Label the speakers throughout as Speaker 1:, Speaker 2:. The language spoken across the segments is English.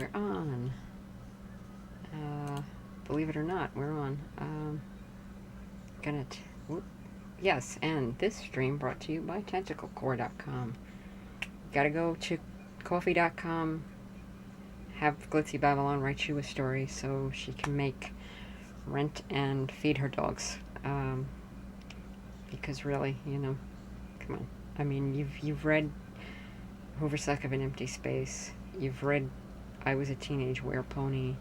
Speaker 1: we're on. Believe it or not, we're on. Gonna. Yes, and this stream brought to you by tentaclecore.com. Gotta go to coffee.com. Have Glitzy Babylon write you a story so she can make rent and feed her dogs. Because really, come on. I mean, you've read Hoversuck of an Empty Space. You've read I Was a Teenage Werepony.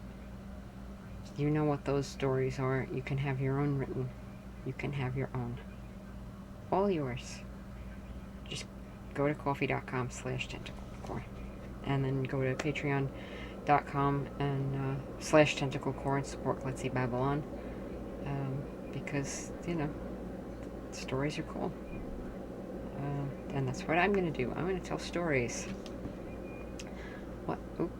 Speaker 1: You know what those stories are. You can have your own written. You can have your own. All yours. Just go to coffee.com/tentaclecore. And then go to patreon.com and /tentaclecore and support Glitzy Babylon. Because, stories are cool. And that's what I'm going to do. I'm going to tell stories. What? Oop.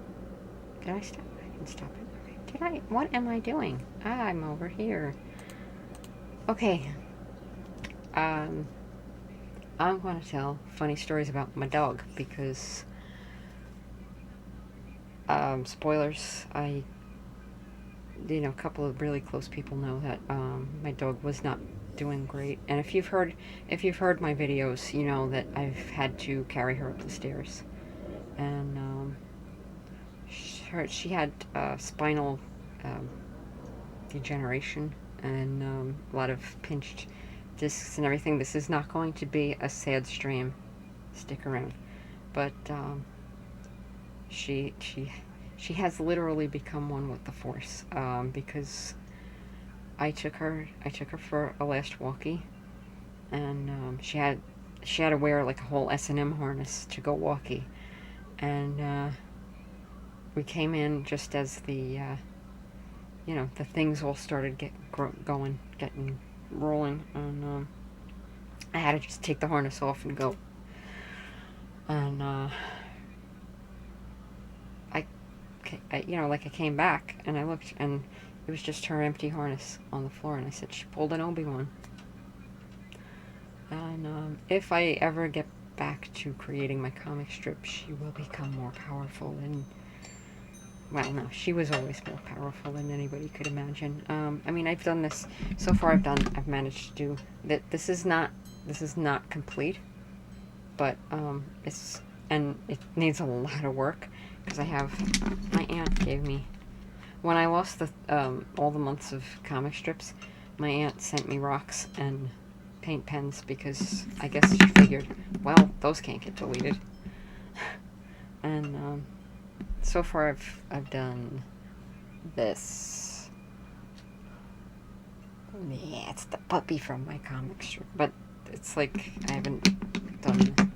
Speaker 1: Did I stop? I didn't stop it. Did I? What am I doing? I'm over here. Okay. I'm going to tell funny stories about my dog because, spoilers, a couple of really close people know that my dog was not doing great. And if you've heard my videos, you know that I've had to carry her up the stairs. And she had spinal degeneration and a lot of pinched discs and everything. This is not going to be a sad stream. Stick around. But she has literally become one with the Force, because I took her for a last walkie, and she had to wear like a whole S&M harness to go walkie, and we came in just as the the things all started getting rolling, and I had to just take the harness off and go, and I came back and I looked and it was just her empty harness on the floor, and I said she pulled an Obi-Wan. And if I ever get back to creating my comic strip, she will become more powerful than, well, no, she was always more powerful than anybody could imagine. I mean, I've done this so far. I've managed to do that. This is not complete, but it needs a lot of work because my aunt gave me, when I lost all the months of comic strips, my aunt sent me rocks and paint pens because I guess she figured, well, those can't get deleted. And so far I've done this. Yeah, it's the puppy from my comic strip, but it's like I haven't done the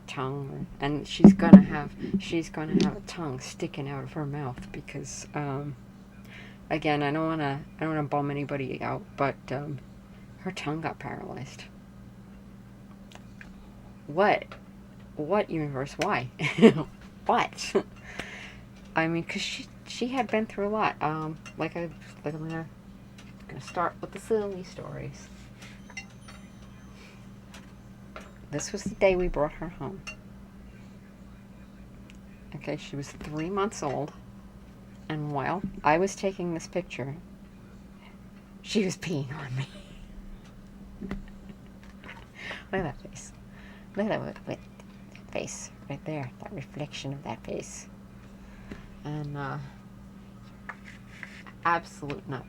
Speaker 1: tongue, and she's gonna have a tongue sticking out of her mouth because again, I don't wanna bum anybody out, but her tongue got paralyzed. What universe? Why? What? I mean, because she had been through a lot. I'm gonna start with the silly stories. This was the day we brought her home. Okay, she was 3 months old, and while I was taking this picture, she was peeing on me. Look at that face. Look at that face right there. That reflection of that face. And absolute nut.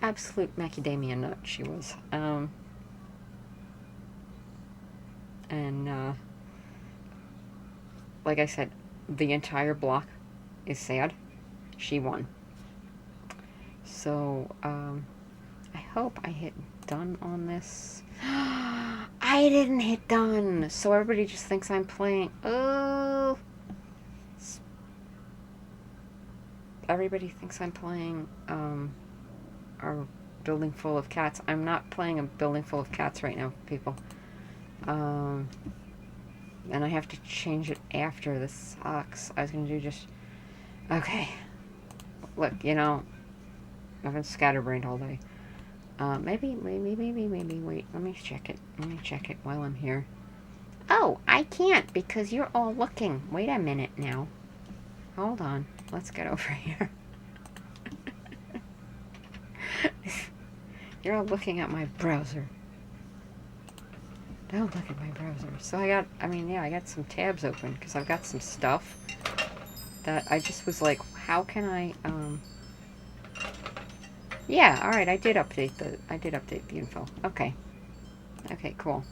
Speaker 1: Absolute macadamia nut she was. And like I said, the entire block is sad. She won. So I hope I hit done on this. I didn't hit done, so everybody just thinks I'm playing. Oh, everybody thinks I'm playing a building full of cats. I'm not playing a building full of cats right now, people. And I have to change it after. This sucks. I was gonna do just okay. Look, I've been scatterbrained all day. Maybe. Wait, let me check it while I'm here. Oh, I can't because you're all looking. Wait a minute now. hold on. Let's get over here. You're all looking at my browser. Don't look at my browser. So I got some tabs open because I've got some stuff that I just was like, how can I, yeah, alright, I did update the info. Okay. Okay, cool.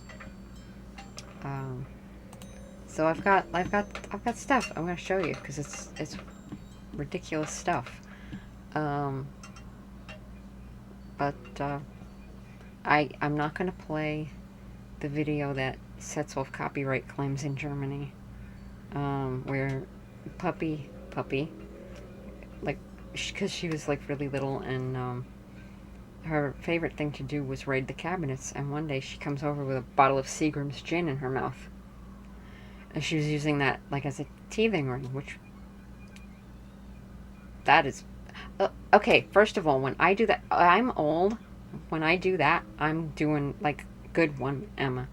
Speaker 1: So I've got stuff I'm gonna show you because it's ridiculous stuff. But I'm not gonna play the video that sets off copyright claims in Germany, where puppy, like, because she was like really little, and her favorite thing to do was raid the cabinets, and one day she comes over with a bottle of Seagram's gin in her mouth, and she was using that like as a teething ring, which that is okay. First of all, when I do that, I'm old. When I do that, I'm doing like good one, Emma.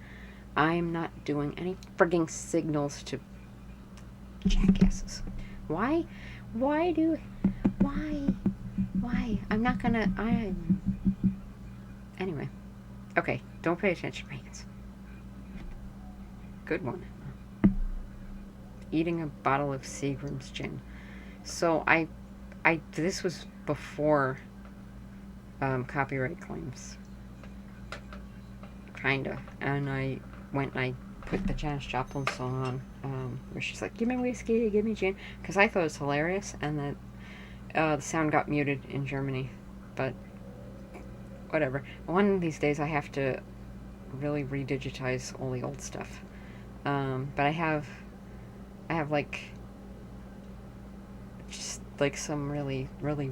Speaker 1: I'm not doing any frigging signals to jackasses. Why? I'm not gonna. Anyway. Okay, don't pay attention, Reagans. Good one. Eating a bottle of Seagram's gin. So this was before copyright claims. Kinda. And I went and I put the Janis Joplin song on, where she's like, give me whiskey, give me gin. Because I thought it was hilarious, and that the sound got muted in Germany. But whatever. One of these days I have to really redigitize all the old stuff. But I have like just like some really, really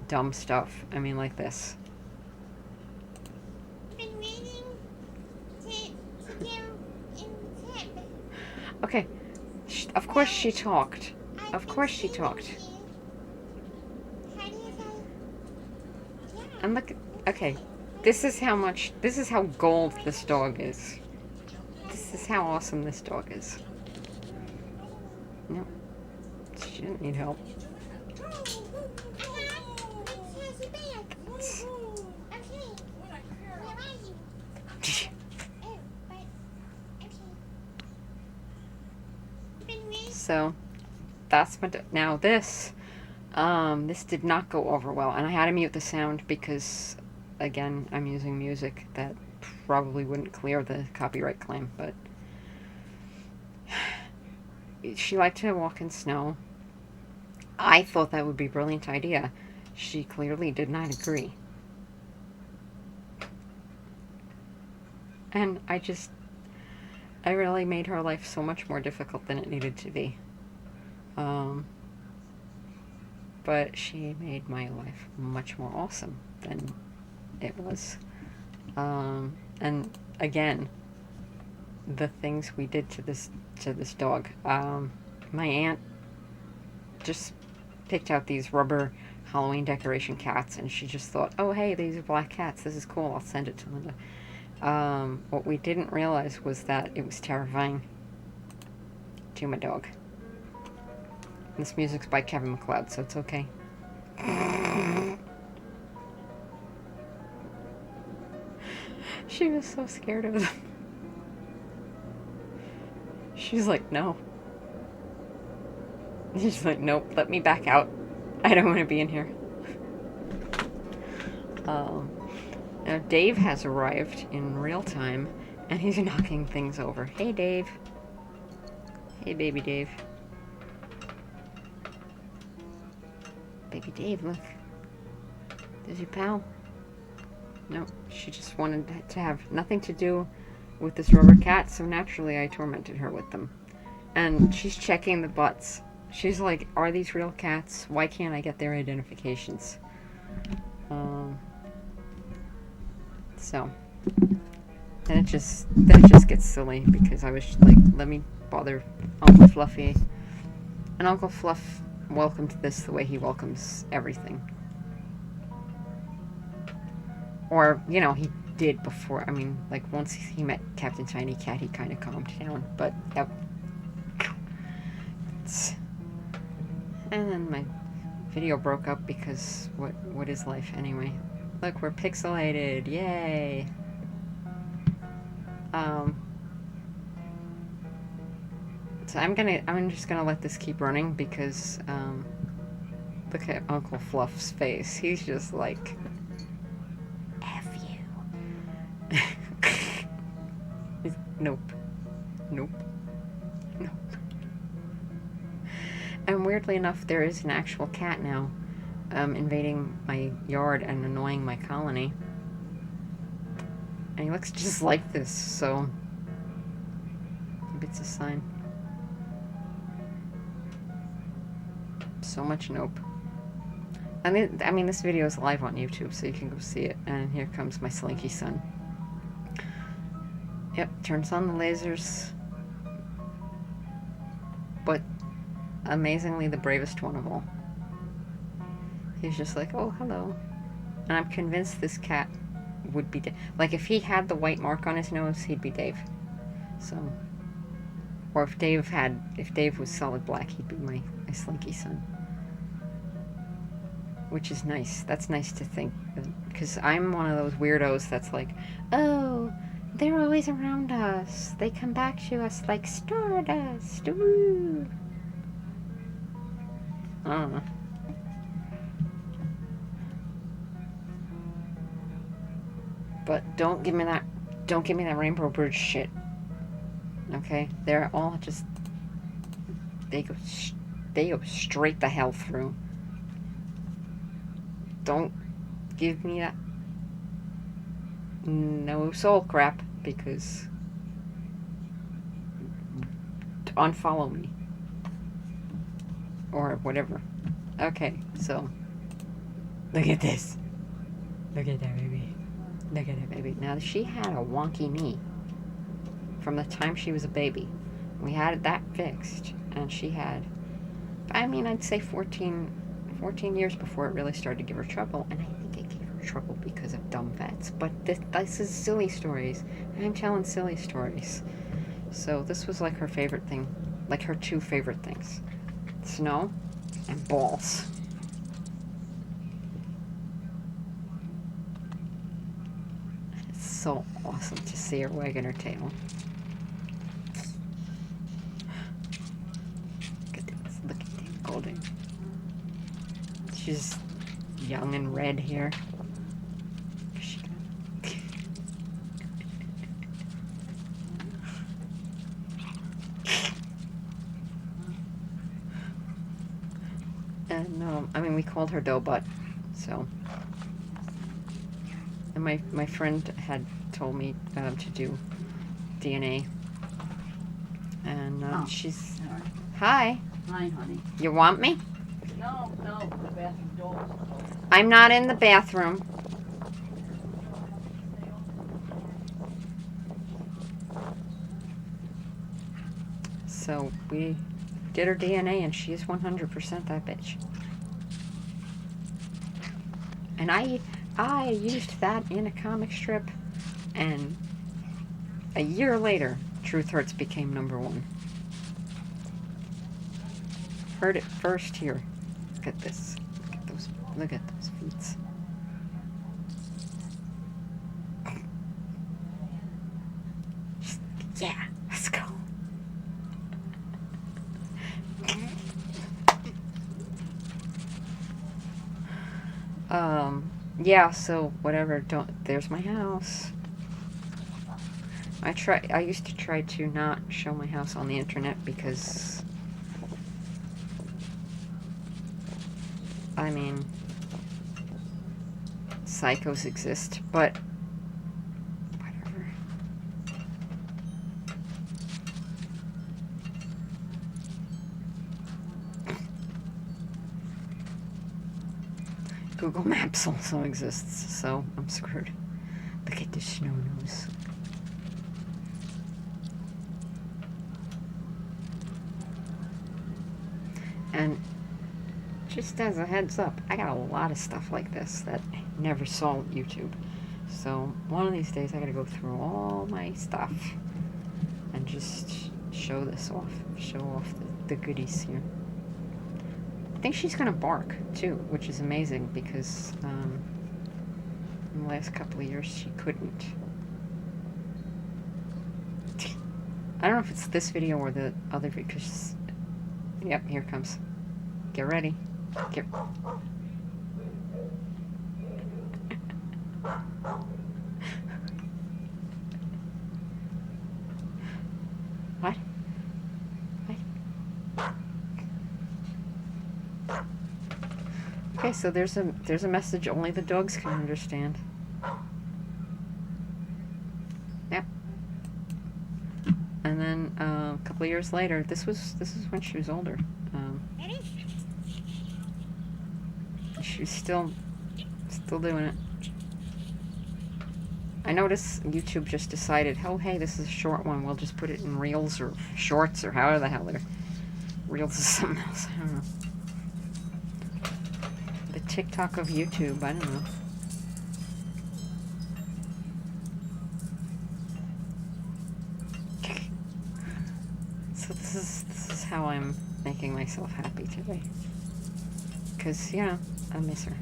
Speaker 1: dumb stuff. I mean, like this. Okay, of course she talked. Of course she talked. And look, okay, this is how gold this dog is. This is how awesome this dog is. No, she didn't need help. So, that's my... Now this did not go over well, and I had to mute the sound because, again, I'm using music that probably wouldn't clear the copyright claim, but she liked to walk in snow. I thought that would be a brilliant idea. She clearly did not agree. And I really made her life so much more difficult than it needed to be. But she made my life much more awesome than it was. And again, the things we did to this dog. My aunt just picked out these rubber Halloween decoration cats, and she just thought, oh hey, these are black cats, this is cool, I'll send it to Linda. What we didn't realize was that it was terrifying to my dog. This music's by Kevin MacLeod, so it's okay. She was so scared of them. She's like, no. She's like, nope, let me back out. I don't want to be in here. Now Dave has arrived in real time, and he's knocking things over. Hey, Dave. Hey, baby Dave. Baby Dave, look. There's your pal. No, she just wanted to have nothing to do with this rubber cat, so naturally I tormented her with them. And she's checking the butts. She's like, are these real cats? Why can't I get their identifications? So then it just gets silly because I was like, let me bother Uncle Fluffy. And Uncle Fluff welcomed this the way he welcomes everything. Or, you know, he did before. I mean, like, once he met Captain Tiny Cat, he kind of calmed down. But minutes. And then my video broke up because what is life anyway? Look, we're pixelated. Yay. So I'm just gonna let this keep running because look at Uncle Fluff's face. He's just like, F you. Nope. Nope. Nope. And weirdly enough, there is an actual cat now invading my yard and annoying my colony. And he looks just like this, so maybe it's a sign. So much nope. I mean, this video is live on YouTube, so you can go see it. And here comes my slinky son. Yep, turns on the lasers. But amazingly the bravest one of all. He's just like, oh, hello. And I'm convinced this cat would be like, if he had the white mark on his nose, he'd be Dave. So, or if Dave was solid black, he'd be my slinky son. Which is nice. That's nice to think, because I'm one of those weirdos that's like, oh, they're always around us. They come back to us like stardust. Woo. I don't know. But don't give me that Rainbow Bridge shit. Okay? They're all just, they go straight the hell through. Don't give me that no soul crap, because unfollow me or whatever. Okay, so look at this. Look at that baby. Look at that baby. Now, she had a wonky knee from the time she was a baby. We had that fixed, and she had, I mean, I'd say 14 years before it really started to give her trouble, and I think it gave her trouble because of dumb vets. But this is silly stories. I'm telling silly stories. So this was like her favorite thing, like her two favorite things: snow and balls. It's so awesome to see her wagging her tail. Look at this. Look at that golden. She's young and red here. And I mean, we called her Doughbutt, so. And my friend had told me to do DNA, and she's.
Speaker 2: Sorry.
Speaker 1: Hi.
Speaker 2: Hi, honey.
Speaker 1: You want me?
Speaker 2: No, the bathroom door is closed.
Speaker 1: I'm not in the bathroom. So we did her DNA, and she is 100% that bitch. And I used that in a comic strip, and a year later, Truth Hurts became #1. Heard it first here. Look at this. Look at those feet. Yeah, let's go. Yeah, so whatever, there's my house. I used to try to not show my house on the internet because, I mean, psychos exist, but whatever. Google Maps also exists, so I'm screwed. Look at the snow nose. And just as a heads up, I got a lot of stuff like this that I never saw on YouTube. So one of these days I gotta go through all my stuff and just show this off. Show off the goodies here. I think she's gonna bark too, which is amazing because in the last couple of years she couldn't. I don't know if it's this video or the other because. Yep, here it comes. Get ready. Get. What? What? Okay, so there's a message only the dogs can understand. Yep. And then a couple of years later, this is when she was older. She was still doing it. I noticed YouTube just decided, oh hey, this is a short one. We'll just put it in Reels or Shorts or however the hell they're. Reels is something else. I don't know. The TikTok of YouTube. I don't know. So this is how I'm making myself happy today. Because, you know, I miss her.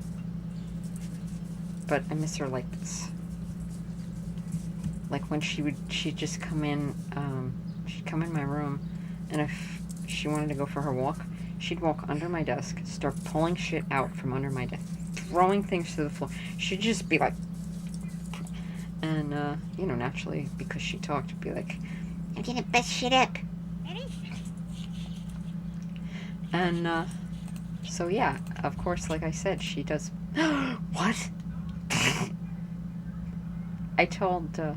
Speaker 1: But I miss her like this. Like when she'd just come in, she'd come in my room, and if she wanted to go for her walk, she'd walk under my desk, start pulling shit out from under my desk, throwing things to the floor. She'd just be like, and, you know, naturally, because she talked, she'd be like, I'm gonna bust shit up. And, so yeah, of course, like I said, she does. What? I told the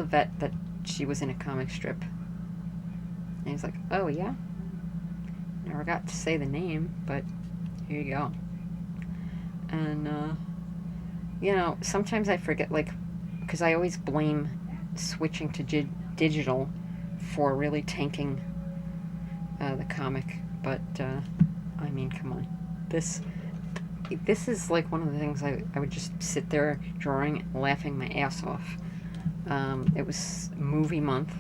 Speaker 1: vet that she was in a comic strip. And he's like, oh yeah? Never got to say the name, but here you go. And, you know, sometimes I forget, like, because I always blame switching to digital for really tanking the comic. But, I mean, come on. This is like one of the things I would just sit there drawing, laughing my ass off. It was movie month,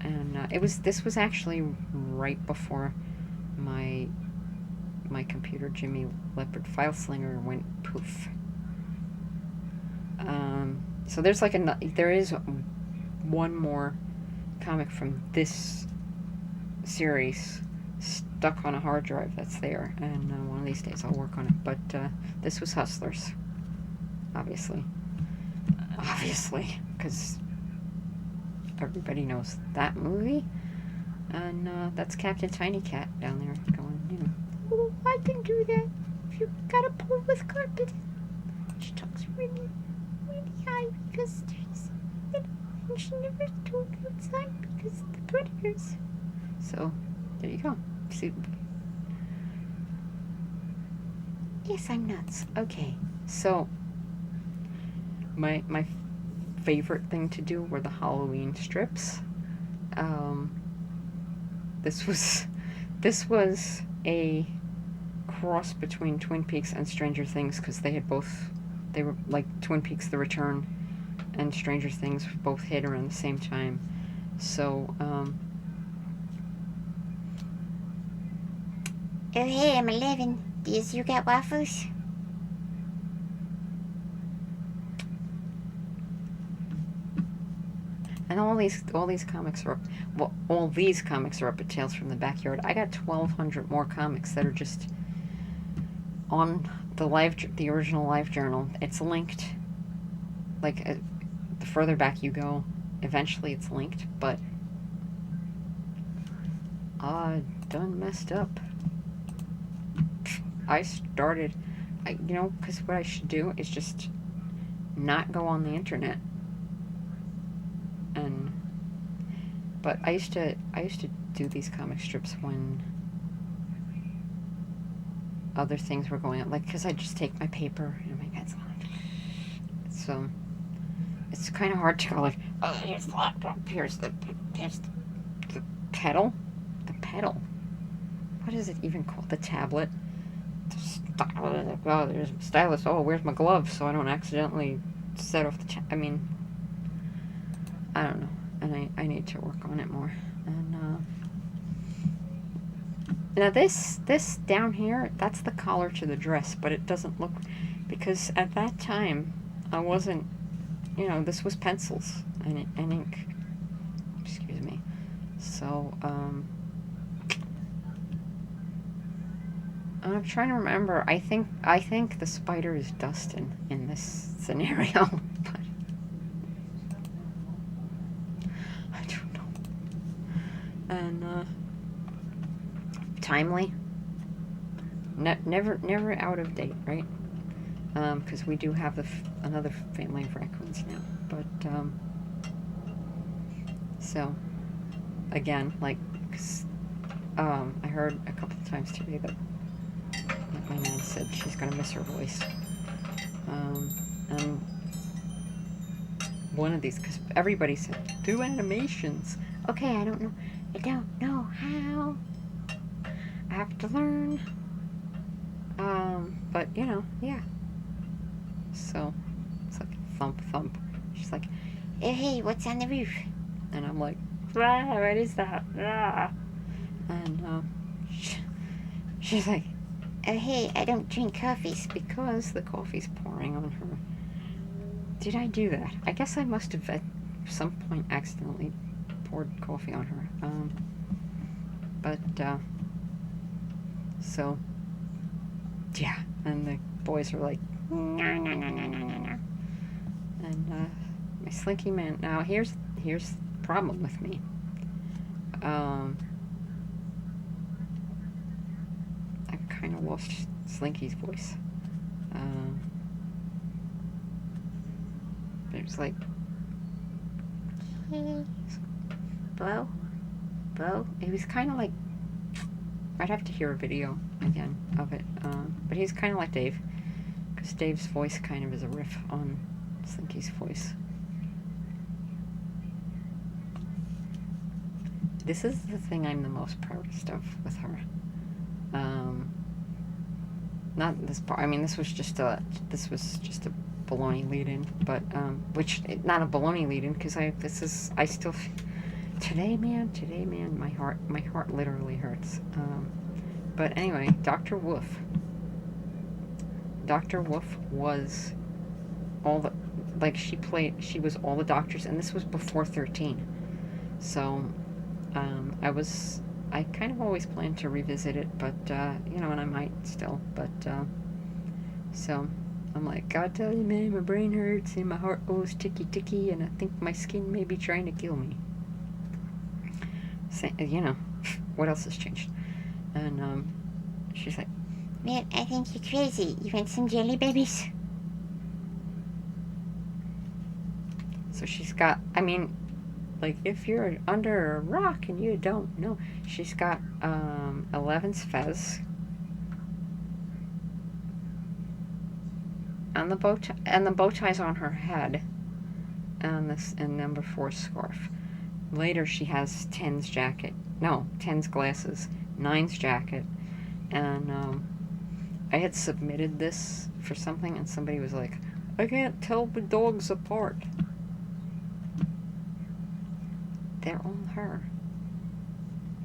Speaker 1: and this was actually right before my computer Jimmy Leopard File Slinger went poof. So there's like there is one more comic from this series stuck on a hard drive that's there, and one of these days I'll work on it. But this was Hustlers, obviously, because everybody knows that movie, and that's Captain Tiny Cat down there going, you know, oh, I can do that if you gotta pull with carpet. She talks really, really high because there's, and she never told outside because of the predators. So there you go. See? Yes, I'm nuts. Okay, so my favorite thing to do were the Halloween strips. This was a cross between Twin Peaks and Stranger Things because they were like Twin Peaks: The Return and Stranger Things both hit around the same time. So oh hey, I'm 11. You got waffles? And all these comics are up. Well, all these comics are up at Tales from the Backyard. I got 1,200 more comics that are just on the original Live Journal. It's linked. Like the further back you go, eventually it's linked. But I done messed up. You know, because what I should do is just not go on the internet. But I used to do these comic strips when other things were going on, like, because I just take my paper and my pencil. So it's kind of hard to go like, oh, here's the laptop, here's the pedal, What is it even called? The tablet. Oh, there's a stylus. Oh, where's my glove so I don't accidentally set off the I mean, I don't know. and I need to work on it more. And now this down here, that's the collar to the dress, but it doesn't look, because at that time I wasn't, you know, this was pencils and ink. Excuse me. So I'm trying to remember. I think the spider is Dustin in this scenario, but I don't know. And timely. Never out of date, right? Because we do have another family of raccoons now. But so again, like, I heard a couple of times today that my nan said she's gonna miss her voice. And one of these, because everybody said do animations. Okay, I don't know how. I have to learn. But you know, yeah. So it's like thump thump. She's like, hey, what's on the roof? And I'm like, what is that? And she's like, oh hey, I don't drink coffees, because the coffee's pouring on her. Did I do that? I guess I must have at some point accidentally poured coffee on her. But so yeah, and the boys were like, no. And my Slinky man. Now here's the problem with me. I kind of lost Slinky's voice. It was like, Bo. It was kind of like, I'd have to hear a video again of it. But he's kind of like Dave, because Dave's voice kind of is a riff on Slinky's voice. This is the thing I'm the most proudest of with her. Not this part. I mean, this was just a baloney lead-in, but which not a baloney lead-in, because I still today, man, my heart literally hurts. But anyway, Dr. Wolf was all the, like, she was all the doctors, and this was before 13. So I kind of always planned to revisit it, but you know, and I might still, but so I'm like, God tell you, man, my brain hurts and my heart goes ticky, and I think my skin may be trying to kill me. So, you know, what else has changed? And she's like, man, I think you're crazy. You want some jelly babies? So she's got, I mean, like, if you're under a rock and you don't know, she's got 11's fez and the bow ties on her head, and number 4 scarf. Later she has 10's jacket. No, 10's glasses, 9's jacket, and I had submitted this for something, and somebody was like, I can't tell the dogs apart. They're all her.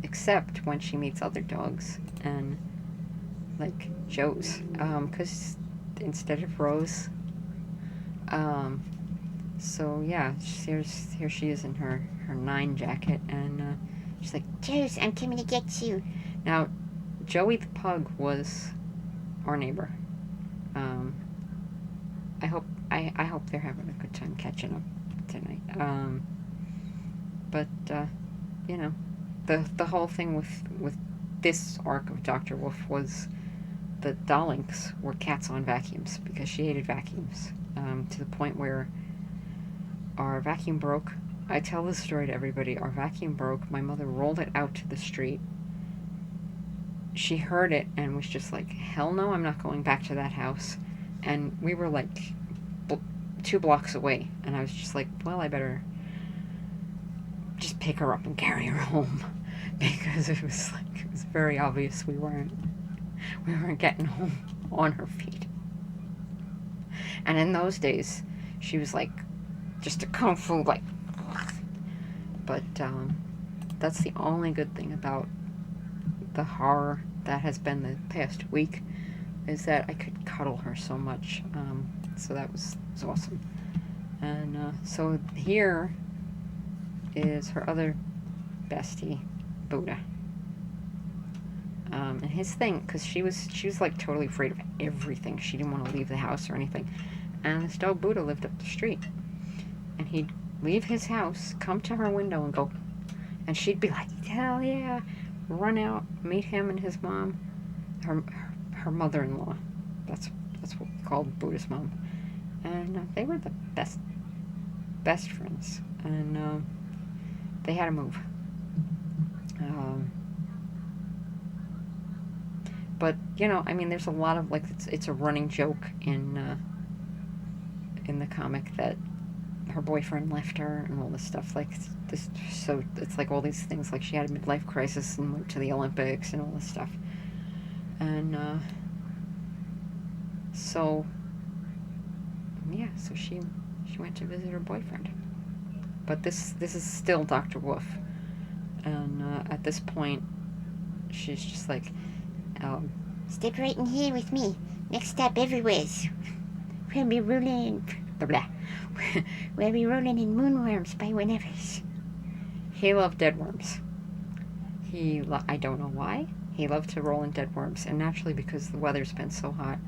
Speaker 1: Except when she meets other dogs, and like Joe's, because instead of Rose. So yeah, here she is in her 9 jacket, and she's like, Joe's, I'm coming to get you. Now, Joey the pug was our neighbor. I hope they're having a good time catching up tonight. But you know, the whole thing with this arc of Dr. Wolf was that Dolinks were cats on vacuums, because she hated vacuums, to the point where our vacuum broke. I tell this story to everybody. Our vacuum broke. My mother rolled it out to the street. She heard it and was just like, hell no, I'm not going back to that house. And we were like 2 blocks away, and I was just like, well, I better just pick her up and carry her home, because it was very obvious we weren't getting home on her feet. And in those days, she was like just a kung fu, like, But that's the only good thing about the horror that has been the past week, is that I could cuddle her so much. So that was awesome. And so here is her other bestie, Buddha. And his thing, because she was like totally afraid of everything. She didn't want to leave the house or anything. And this dog Buddha lived up the street. And he'd leave his house, come to her window and go, and she'd be like, hell yeah, run out, meet him and his mom, her mother-in-law. That's what we called Buddha's mom. And they were the best friends. And they had to move. But you know, I mean, there's a lot of like it's a running joke in the comic that her boyfriend left her and all this stuff like this. So it's like all these things, like she had a midlife crisis and went to the Olympics and all this stuff. And so yeah, so she went to visit her boyfriend. But this is still Dr. Wolf, and at this point, she's just like,
Speaker 3: step right in here with me. Next stop everywhere's. We'll be rolling, blah blah. We'll be rolling in moonworms by whenever's.
Speaker 1: He loved dead worms. I don't know why. He loved to roll in dead worms, and naturally, because the weather's been so hot,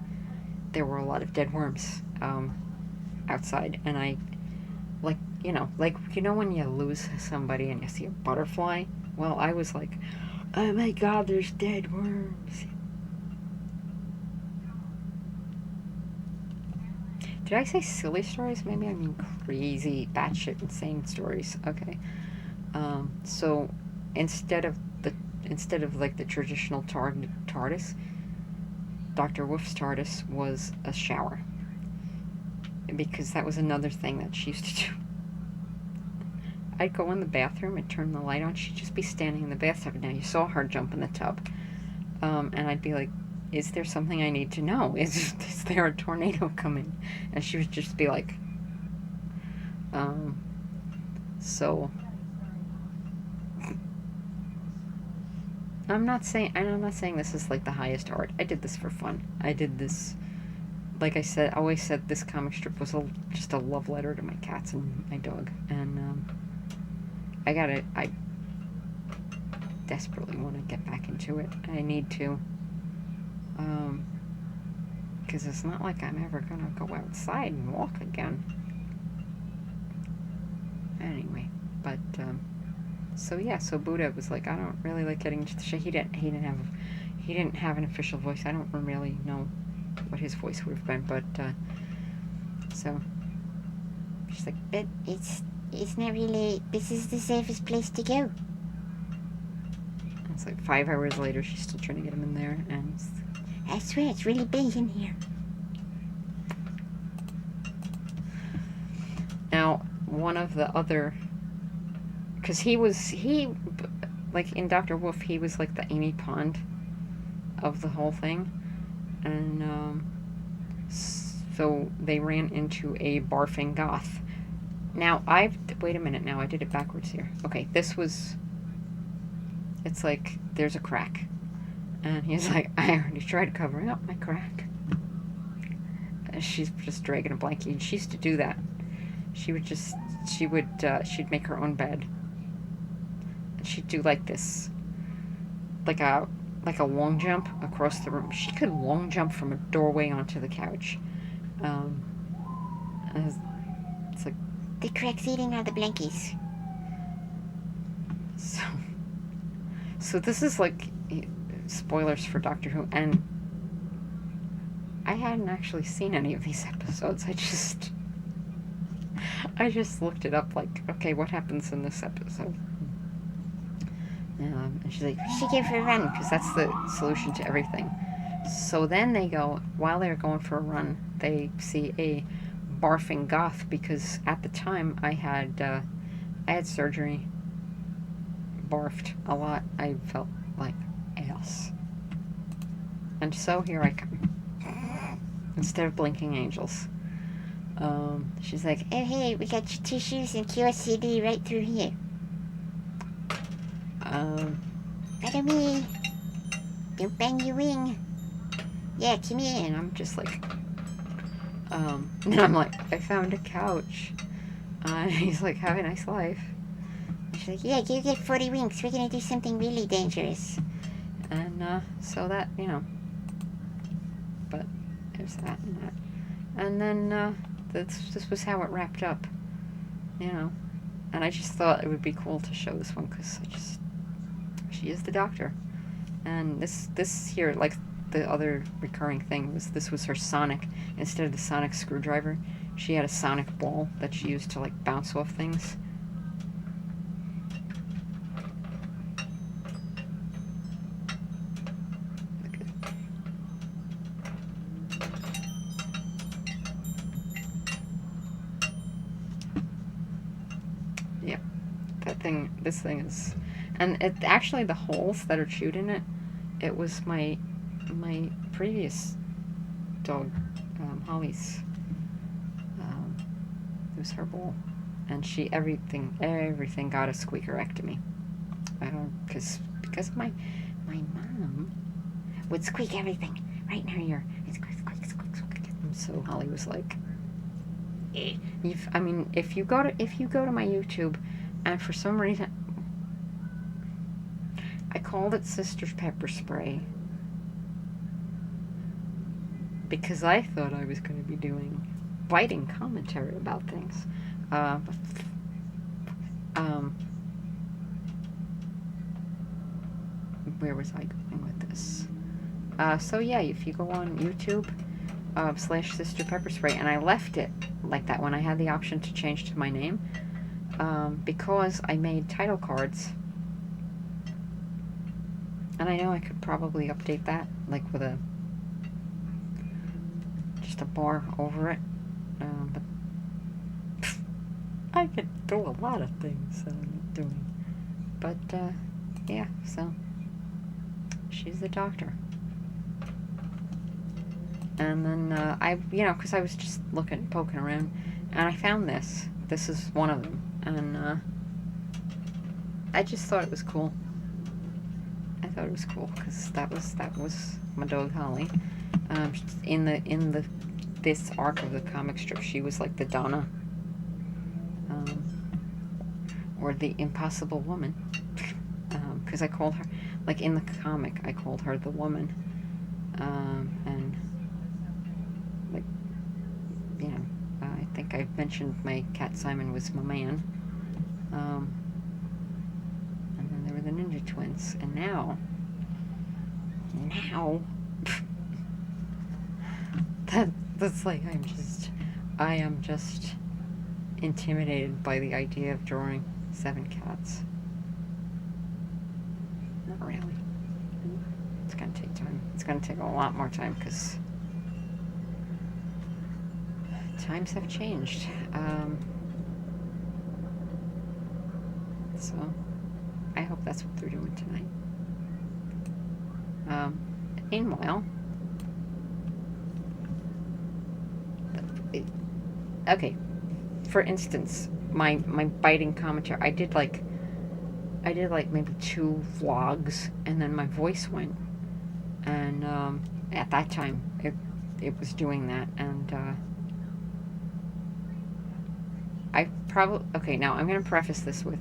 Speaker 1: there were a lot of dead worms outside, and I, like when you lose somebody and you see a butterfly. Well, I was like, oh my God, there's dead worms. Did I say silly stories? Maybe I mean crazy, batshit, insane stories. Okay. So instead of like the traditional TARDIS, Dr. Wolf's TARDIS was a shower. Because that was another thing that she used to do. I'd go in the bathroom and turn the light on. She'd just be standing in the bathtub. Now, you saw her jump in the tub. And I'd be like, is there something I need to know? Is there a tornado coming? And she would just be like, so... I'm not saying this is like the highest art. I did this for fun. I did this, like I said, I always said this comic strip was just a love letter to my cats and my dog. And I desperately want to get back into it. I need to, because it's not like I'm ever gonna go outside and walk again. Anyway, but so yeah, so Buddha was like, I don't really like getting into the show. He didn't have an official voice. I don't really know what his voice would have been, but so she's like,
Speaker 3: But it's not really, this is the safest place to go.
Speaker 1: it's like 5 hours later, she's still trying to get him in there, and
Speaker 3: I swear it's really big in here.
Speaker 1: now one of the other, because he like in Dr. Wolf, he was like the Amy Pond of the whole thing, and so they ran into a barfing goth. Now wait a minute, now I did it backwards here. Okay, it's like there's a crack, and he's like, I already tried covering up my crack. And she's just dragging a blanket, and she used to do that. She'd make her own bed. She'd do like this, like a long jump across the room. She could long jump from a doorway onto the couch. It's like
Speaker 3: The crack's eating all the blankies.
Speaker 1: so this is like spoilers for Doctor Who, and I hadn't actually seen any of these episodes. I just looked it up, like, okay, what happens in this episode? And she's like,
Speaker 3: We should give her a run.
Speaker 1: because that's the solution to everything. So then while they're going for a run, they see a barfing goth, because at the time I had surgery, barfed a lot. I felt like ass. And so here I come. Instead of blinking angels. She's like,
Speaker 3: Oh hey, we got your tissues and QSCD right through here. Follow me. Don't bang your wing. Yeah, come here.
Speaker 1: and I'm just like, and I'm like, I found a couch. And he's like, have a nice life.
Speaker 3: She's like, yeah, you get 40 winks. We're gonna do something really dangerous.
Speaker 1: And so that, but there's that and that. And then this was how it wrapped up, And I just thought it would be cool to show this one because she is the doctor. And this here, like the other recurring thing, this was her sonic. Instead of the sonic screwdriver, she had a sonic ball that she used to like bounce off things. Yep, this thing is, and it actually the holes that are chewed in it. It was my previous dog, Holly's. It was her bowl, and everything got a squeakerectomy. Because my mom would squeak everything right in her ear. It's squeak, squeak, squeak, squeak. And so Holly was like, if you go to my YouTube, and for some reason I called it Sister's Pepper Spray because I thought I was going to be doing biting commentary about things. Where was I going with this? So yeah, if you go on YouTube / Sister Pepper Spray, and I left it like that when I had the option to change to my name, because I made title cards, and I know I could probably update that like with just a bar over it, but I could do a lot of things that I'm not doing. But yeah, so she's the doctor. And then because I was just poking around, and I found this. This is one of them, and I just thought it was cool. I thought it was cool because that was my dog Holly. In this arc of the comic strip, she was like the Donna, or the Impossible Woman, because I called her, like in the comic, I called her the Woman, and like I think I mentioned my cat Simon was my man, and then there were the Ninja Twins, and now that's like I am just intimidated by the idea of drawing 7 cats. Not really. It's gonna take time. It's gonna take a lot more time because times have changed. So I hope that's what they're doing tonight. Meanwhile, okay, for instance, my biting commentary, I did like maybe 2 vlogs, and then my voice went, and at that time it was doing that, and I probably, okay, now I'm gonna preface this with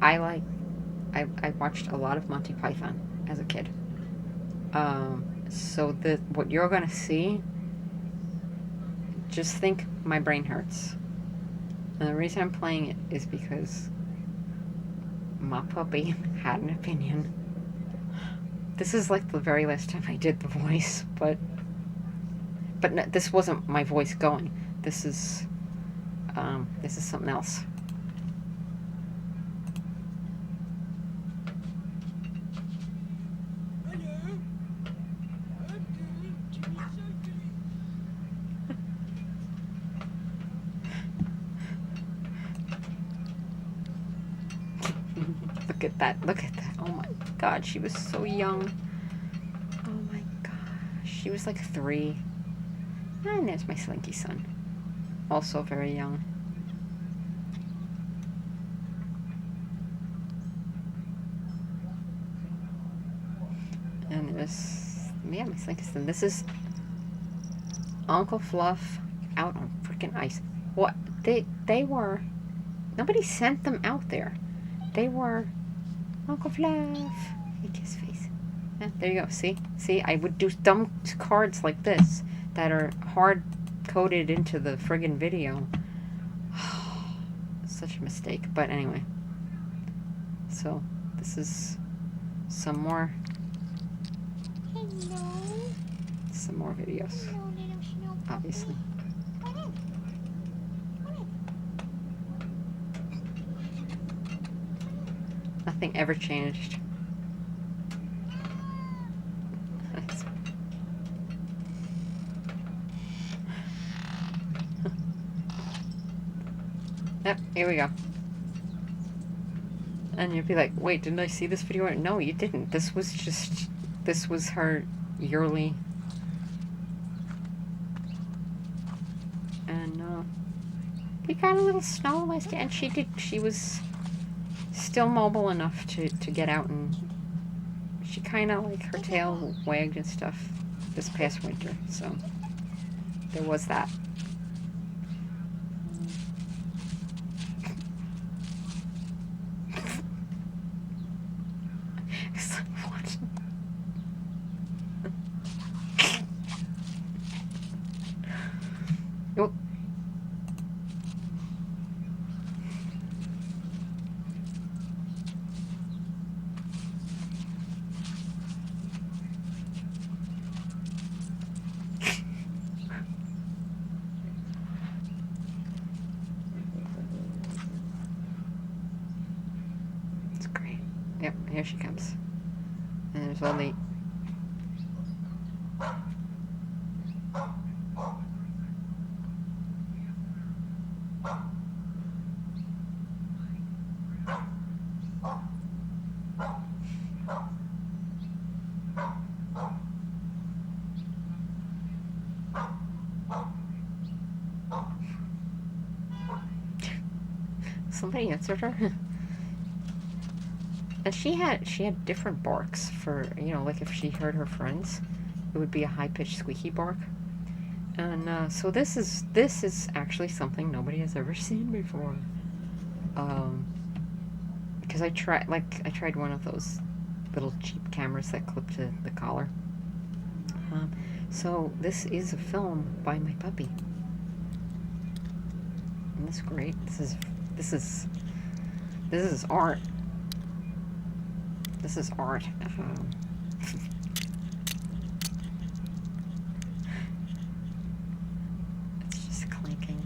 Speaker 1: I watched a lot of Monty Python as a kid, so what you're gonna see, just think my brain hurts. And the reason I'm playing it is because my puppy had an opinion. This is like the very last time I did the voice, but no, this wasn't my voice going. This is something else. Look at that. Oh my god, she was so young. Oh my gosh. She was like 3. And there's my Slinky son. Also very young. is, yeah, my Slink is, and this is Uncle Fluff out on freaking ice. What? They were, nobody sent them out there. They were Uncle Fluff. Make his face. Yeah, there you go. See? See, I would do dumb cards like this that are hard coded into the friggin' video. Such a mistake. But anyway. So, this is some more videos. Obviously. Nothing ever changed. Yep, here we go. And you'd be like, wait, didn't I see this video? No, you didn't. This was her yearly. And, we got a little snow last year, and she was still mobile enough to get out, and she kind of, like, her tail wagged and stuff this past winter, so there was that. Oh. It's great. Yep, here she comes. And there's all the somebody answered her. And she had different barks for, you know, like if she heard her friends, it would be a high-pitched squeaky bark. And so this is actually something nobody has ever seen before. Because I tried one of those little cheap cameras that clip to the collar. So this is a film by my puppy. Isn't this great? This is art. This is art. It's just clanking.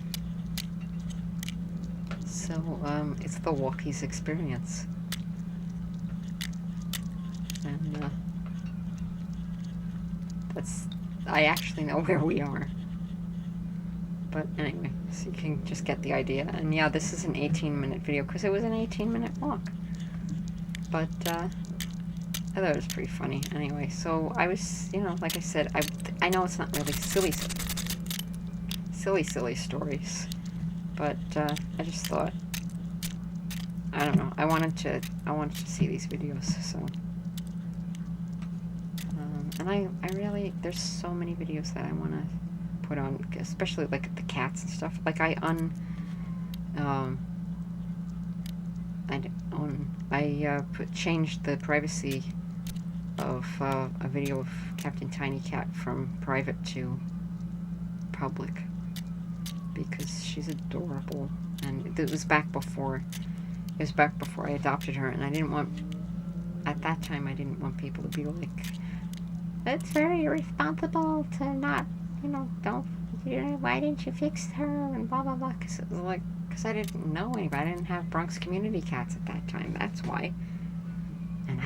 Speaker 1: So, it's the Walkies experience. And, I actually know where we are. But anyway, so you can just get the idea. And yeah, this is an 18-minute video, because it was an 18-minute walk. But, I thought it was pretty funny. Anyway, so I was, you know, like I said, I know it's not really silly stories. But, I just thought, I don't know, I wanted to see these videos, so. And I really, there's so many videos that I want to put on, especially like the cats and stuff. Like I changed the privacy of a video of Captain Tiny Cat from private to public because she's adorable, and it was back before I adopted her, and I didn't want, at that time I didn't want people to be like, it's very irresponsible to not, you know, why didn't you fix her, and blah blah blah, because I didn't know anybody. I didn't have Bronx community cats at that time, that's why. And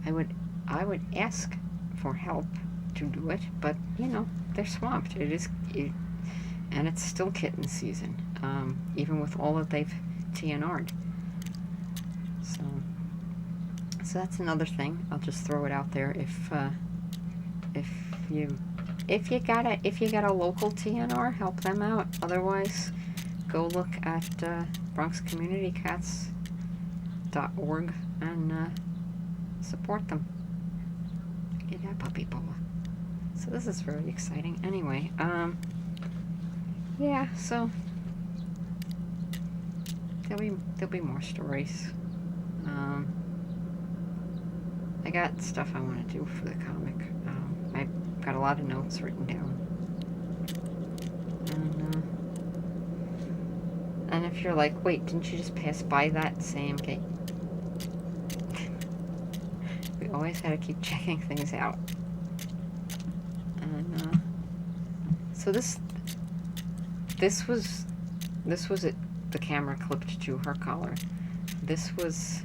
Speaker 1: I would ask for help to do it, but you know, they're swamped. And it's still kitten season, even with all that they've TNR'd. So that's another thing. I'll just throw it out there. If you got a local TNR, help them out. Otherwise, go look at BronxCommunityCats.org and support them. Get that puppy boa. So this is very exciting. Anyway, yeah, so there'll be more stories. I got stuff I want to do for the comic. I've got a lot of notes written down. And if you're like, wait, didn't you just pass by that same gate? We always gotta keep checking things out. And so this was it. The camera clipped to her collar. This was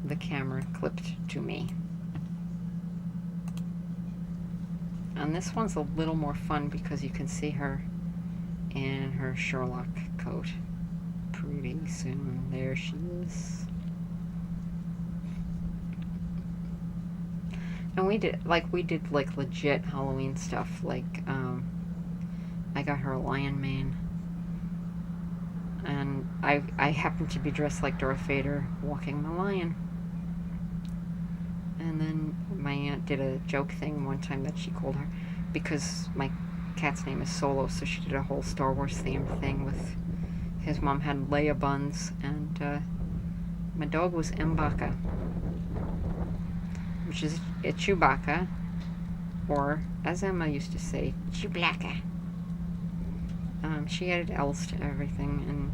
Speaker 1: the camera clipped to me. And this one's a little more fun because you can see her in her Sherlock coat. Pretty soon. There she is. And we did legit Halloween stuff. Like, I got her a lion mane. And I happened to be dressed like Darth Vader walking the lion. And then my aunt did a joke thing one time that she called her, because my cat's name is Solo, so she did a whole Star Wars themed thing with his mom had Leia buns, and my dog was M'Baka, which is a Chewbacca, or as Emma used to say, Chewblacka. She added L's to everything, and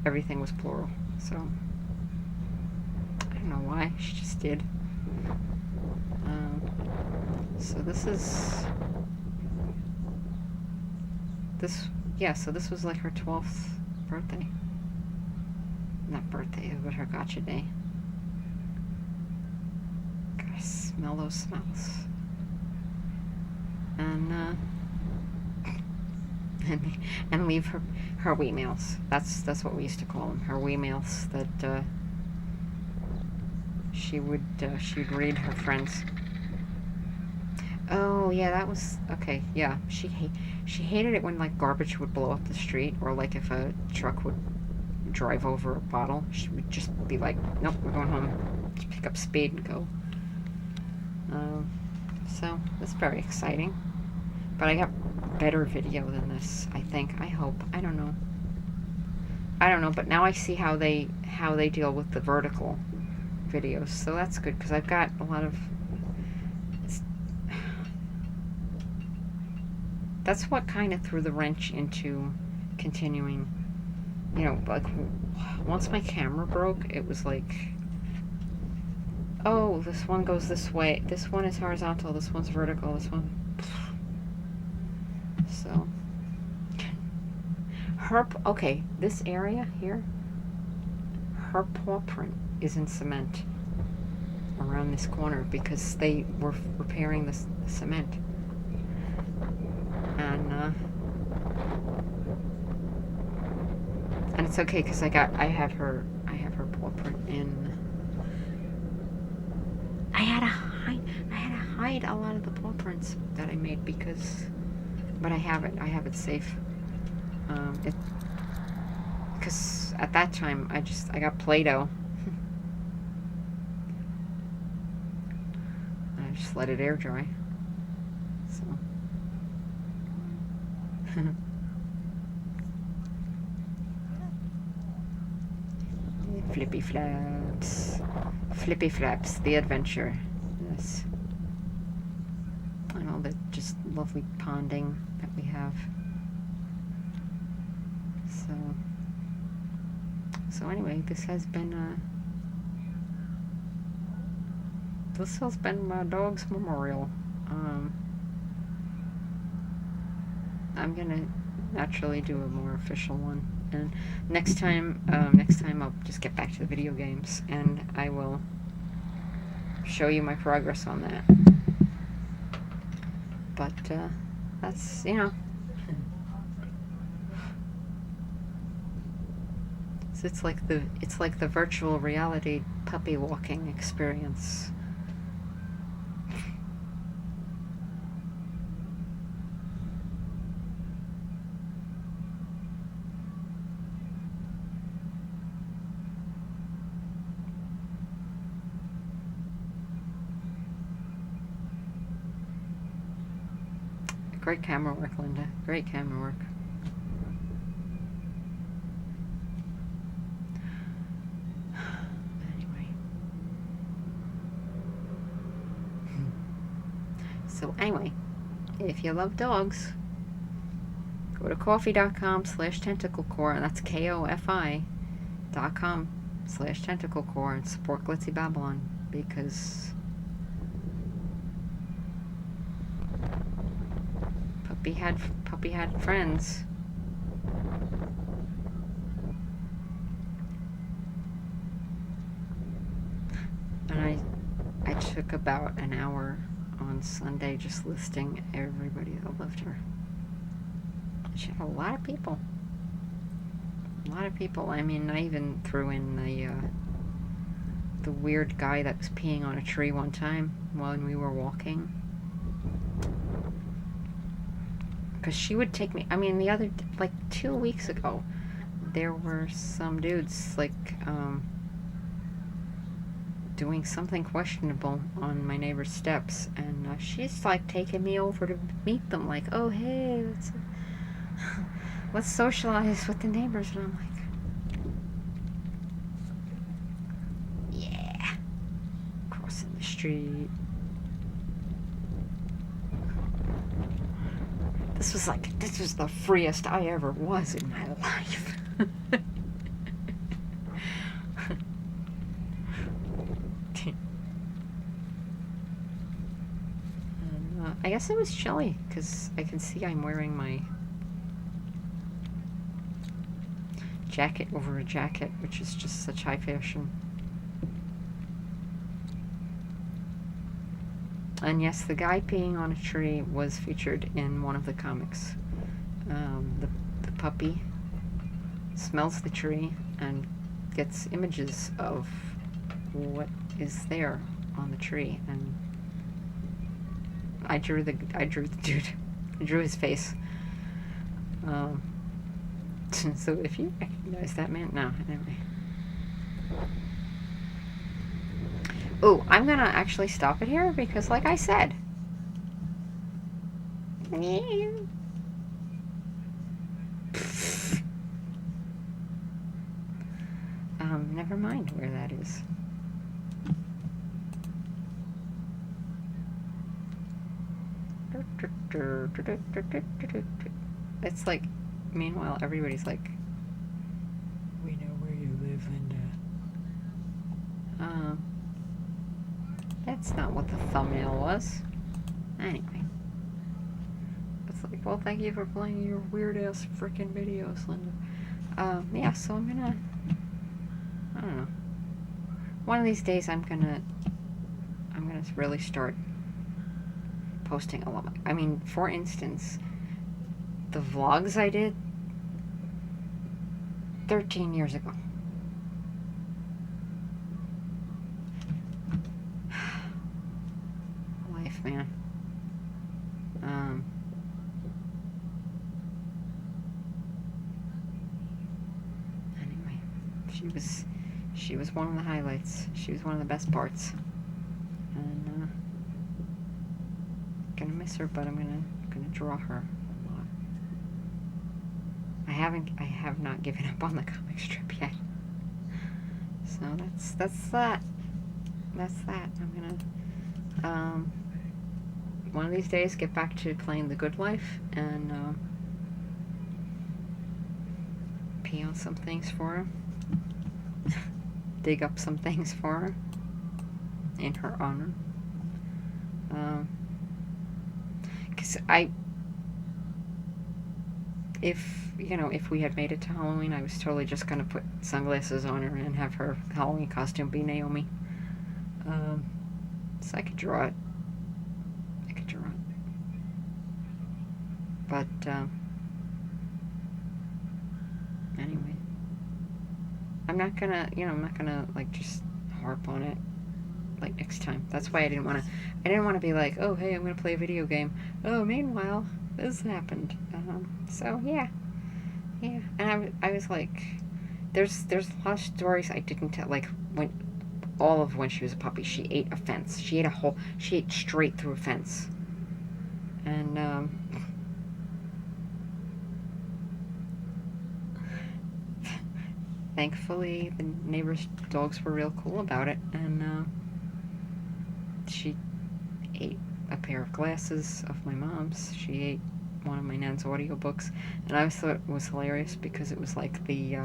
Speaker 1: everything was plural, so I don't know why, she just did. So this was like her 12th birthday. Not birthday, but her gotcha day. Gotta smell those smells. And and leave her wee mails. That's what we used to call them. Her wee mails that she'd read her friends. Oh yeah, that was okay. Yeah, she hated it when like garbage would blow up the street, or like if a truck would drive over a bottle. She would just be like, "Nope, we're going home. Just pick up spade and go." So that's very exciting. But I got better video than this. I think. I hope. I don't know. But now I see how they deal with the vertical videos. So that's good, because I've got a lot of. That's what kind of threw the wrench into continuing. You know, like, once my camera broke, it was like, oh, this one goes this way, this one is horizontal, this one's vertical, this one. So, okay, this area here, her paw print is in cement around this corner because they were repairing the cement. And it's okay because I have her paw print in. I had to hide a lot of the paw prints that I made but I have it safe. Because at that time I got Play-Doh. I just let it air dry. So. Flippy Flaps, the adventure. Yes. And all the just lovely ponding that we have. So anyway, this has been my dog's memorial. I'm gonna naturally do a more official one, and next time I'll just get back to the video games, and I will show you my progress on that. But that's, you know, so it's like the virtual reality puppy walking experience. Great camera work, Linda. Great camera work. Anyway. So anyway, if you love dogs, go to coffee.com/tentaclecore, and that's KOFI.com/tentaclecore, and support Glitzy Babylon, because Puppy had friends. And I took about an hour on Sunday just listing everybody that loved her. She had a lot of people. A lot of people. I mean, I even threw in the weird guy that was peeing on a tree one time when we were walking. Because she would take me, I mean, like 2 weeks ago, there were some dudes, like, doing something questionable on my neighbor's steps, and she's, like, taking me over to meet them, like, oh, hey, let's socialize with the neighbors, and I'm like, yeah, crossing the street. This was the freest I ever was in my life. And, I guess it was chilly, because I can see I'm wearing my jacket over a jacket, which is just such high fashion. And yes, the guy peeing on a tree was featured in one of the comics. The puppy smells the tree and gets images of what is there on the tree, and I drew the dude. I drew his face. So if you recognize that man, no, anyway. Oh, I'm gonna actually stop it here because, like I said, never mind where that is. It's like, meanwhile, everybody's like, we know where you live, Linda. That's not what the thumbnail was. Anyway. It's like, well, thank you for playing your weird-ass frickin' videos, Linda. Yeah, so I'm gonna... I don't know. One of these days I'm gonna really start posting a lot. I mean, for instance, the vlogs I did 13 years ago. Life, man. Anyway, she was one of the highlights. She was one of the best parts. And gonna miss her, but I'm gonna draw her a lot. I have not given up on the comic strip yet. So that's that. That's that. I'm gonna one of these days get back to playing The Good Life and pee on some things for her. Dig up some things for her in her honor. Because if we had made it to Halloween, I was totally just gonna put sunglasses on her and have her Halloween costume be Naomi. So I could draw it. But anyway, I'm not gonna like just harp on it like next time. That's why I didn't want to be like, oh hey, I'm gonna play a video game. Oh, meanwhile this happened. So yeah, and I was like, there's a lot of stories I didn't tell, like when she was a puppy, she ate a fence. She ate straight through a fence, and thankfully, the neighbors' dogs were real cool about it, and she ate a pair of glasses of my mom's. She ate one of my nan's audiobooks, and I always thought it was hilarious because it was like the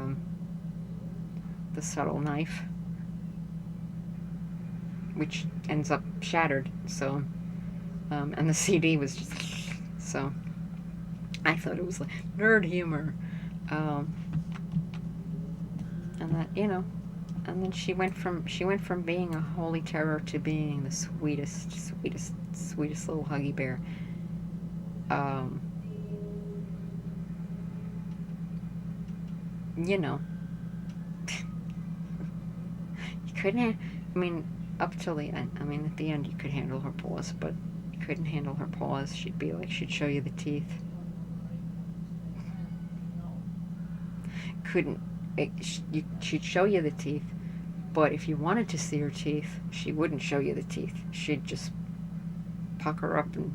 Speaker 1: subtle knife, which ends up shattered. So, and the CD was just so. I thought it was like nerd humor, and that, you know, and then she went from being a holy terror to being the sweetest little huggy bear. You know, you couldn't. I mean, up till the end. I mean, at the end, you could handle her paws, but you couldn't handle her paws. She'd be like, she'd show you the teeth. Couldn't. She'd show you the teeth, but if you wanted to see her teeth, she wouldn't show you the teeth. She'd just pucker up and.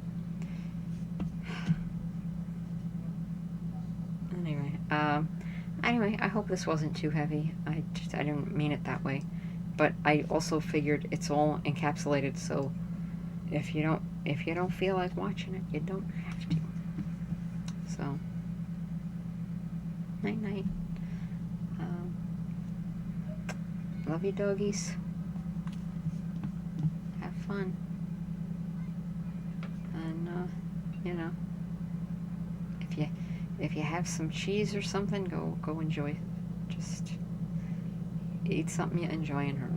Speaker 1: Anyway, I hope this wasn't too heavy. I didn't mean it that way, but I also figured it's all encapsulated. So if you don't feel like watching it, you don't have to. So night night. Love you, doggies. Have fun, and you know. If you have some cheese or something, go enjoy it. Just eat something you enjoy and hurry.